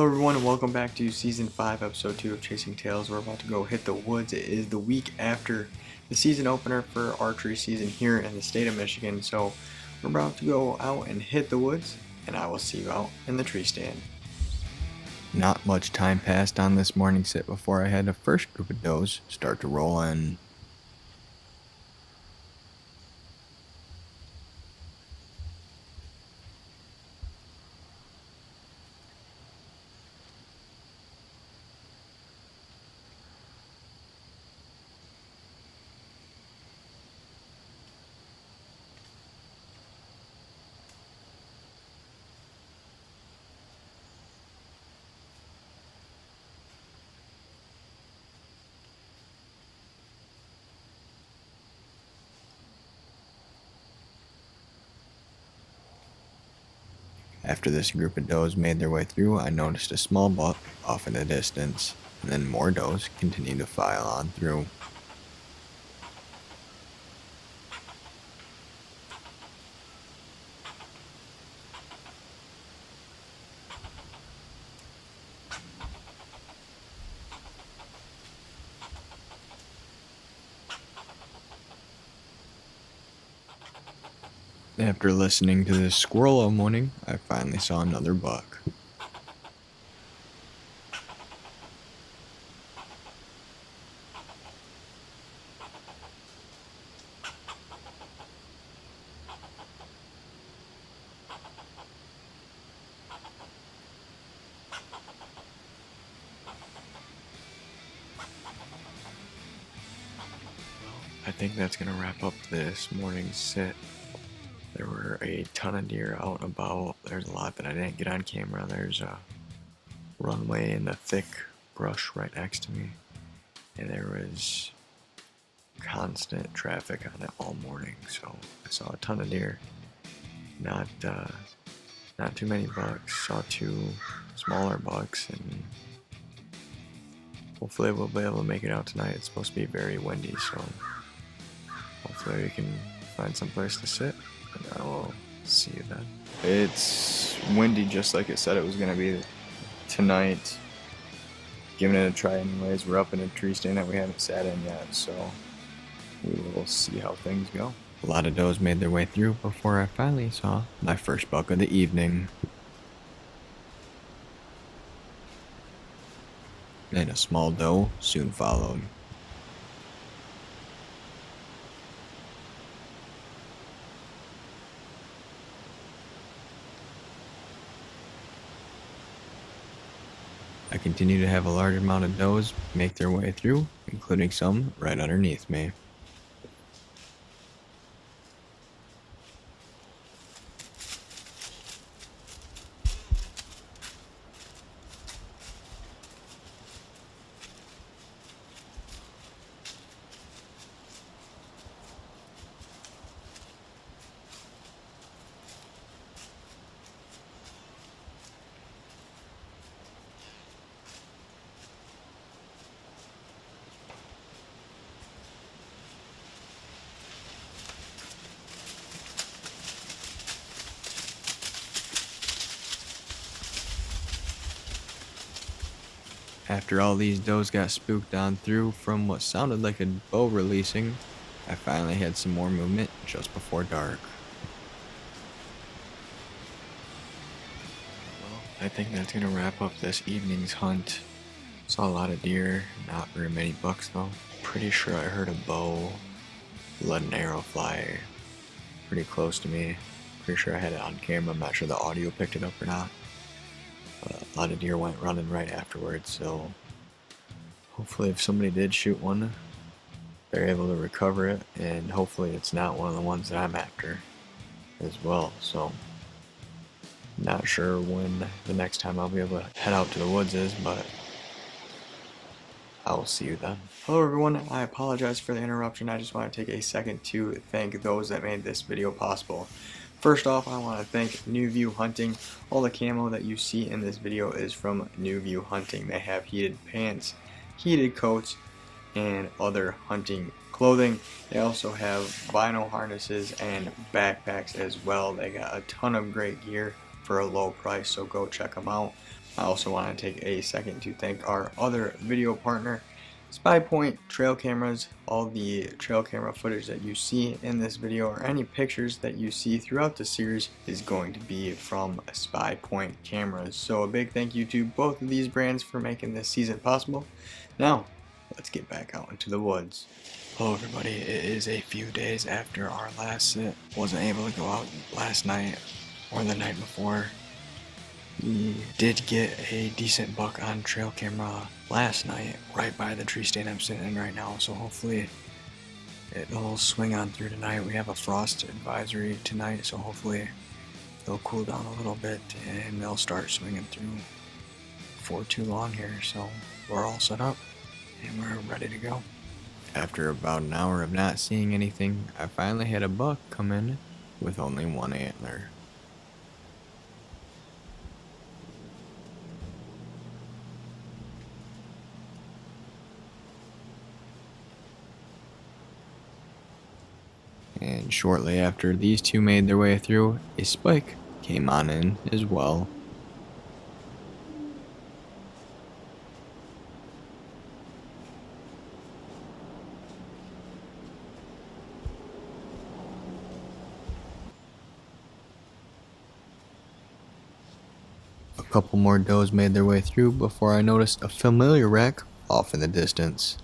Hello everyone and welcome back to Season 5, Episode 2 of Chasing Tails. We're about to go hit the woods. It is the week after the season opener for archery season here in the state of Michigan. So we're about to go out and hit the woods, and I will see you out in the tree stand. Not much time passed on this morning sit before I had the first group of does start to roll in. After this group of does made their way through, I noticed a small buck off in the distance, and then more does continued to file on through. After listening to this squirrel all morning, I finally saw another buck. I think that's going to wrap up this morning's sit. There were a ton of deer out and about. There's a lot that I didn't get on camera. There's a runway in the thick brush right next to me, and there was constant traffic on it all morning. So I saw a ton of deer. Not too many bucks. Saw two smaller bucks, and hopefully we'll be able to make it out tonight. It's supposed to be very windy, so hopefully we can find some place to sit, and I will see you then. It's windy just like it said it was going to be tonight. Giving it a try anyways. We're up in a tree stand that we haven't sat in yet, so we will see how things go. A lot of does made their way through before I finally saw my first buck of the evening. And a small doe soon followed. I continue to have a large amount of does make their way through, including some right underneath me. After all these does got spooked on through from what sounded like a bow releasing, I finally had some more movement just before dark. Well, I think that's going to wrap up this evening's hunt. Saw a lot of deer, not very many bucks though. Pretty sure I heard a bow let an arrow fly pretty close to me. Pretty sure I had it on camera. I'm not sure the audio picked it up or not. A lot of deer went running right afterwards, so hopefully if somebody did shoot one, they're able to recover it, and hopefully it's not one of the ones that I'm after as well. So not sure when the next time I'll be able to head out to the woods is, but I will see you then. Hello everyone, I apologize for the interruption. I just want to take a second to thank those that made this video possible. First off, I want to thank New View Hunting. All the camo that you see in this video is from New View Hunting. They have heated pants, heated coats, and other hunting clothing. They also have vinyl harnesses and backpacks as well. They got a ton of great gear for a low price, so go check them out. I also want to take a second to thank our other video partner, SPYPOINT Trail Cameras. All the trail camera footage that you see in this video or any pictures that you see throughout the series is going to be from SPYPOINT cameras. So a big thank you to both of these brands for making this season possible. Now, let's get back out into the woods. Hello everybody, it is a few days after our last sit. Wasn't able to go out last night or the night before. We did get a decent buck on trail camera last night, right by the tree stand I'm sitting in right now, so hopefully it'll swing on through tonight. We have a frost advisory tonight, so hopefully they'll cool down a little bit and they'll start swinging through before too long here, so we're all set up and we're ready to go. After about an hour of not seeing anything, I finally had a buck come in with only one antler. And shortly after these two made their way through, a spike came on in as well. A couple more does made their way through before I noticed a familiar rack off in the distance.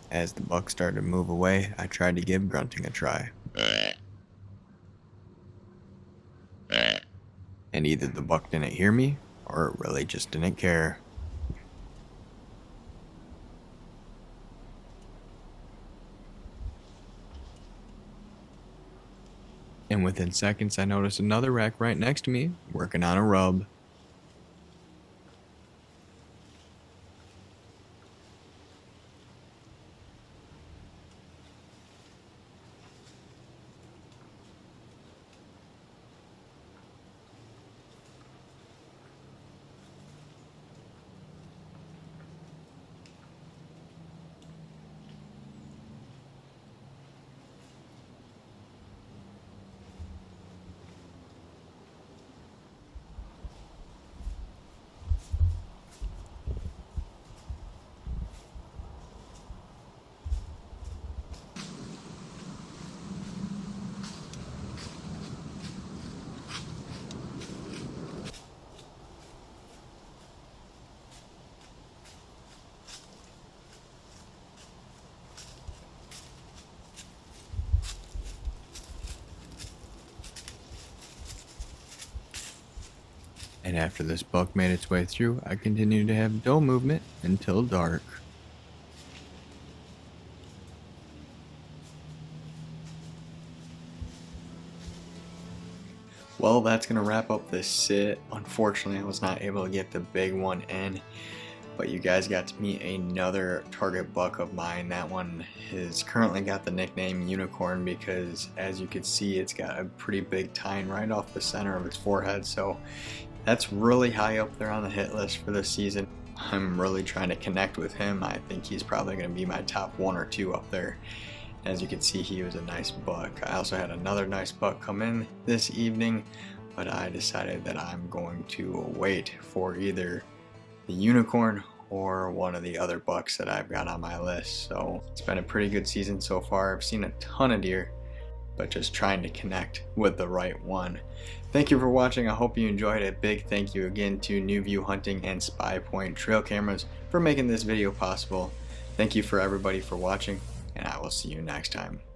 As the buck started to move away, I tried to give grunting a try. And either the buck didn't hear me, or it really just didn't care. And within seconds, I noticed another rack right next to me, working on a rub. And after this buck made its way through, I continued to have doe movement until dark. Well, that's going to wrap up this sit. Unfortunately, I was not able to get the big one in, but you guys got to meet another target buck of mine. That one has currently got the nickname Unicorn because, as you can see, it's got a pretty big tine right off the center of its forehead, so that's really high up there on the hit list for this season. I'm really trying to connect with him. I think he's probably going to be my top 1 or 2 up there. As you can see, he was a nice buck. I also had another nice buck come in this evening, but I decided that I'm going to wait for either the Unicorn or one of the other bucks that I've got on my list. So it's been a pretty good season so far. I've seen a ton of deer, but just trying to connect with the right one. Thank you for watching. I hope you enjoyed it. Big thank you again to New View Hunting and SPYPOINT Trail Cameras for making this video possible. Thank you for everybody for watching, and I will see you next time.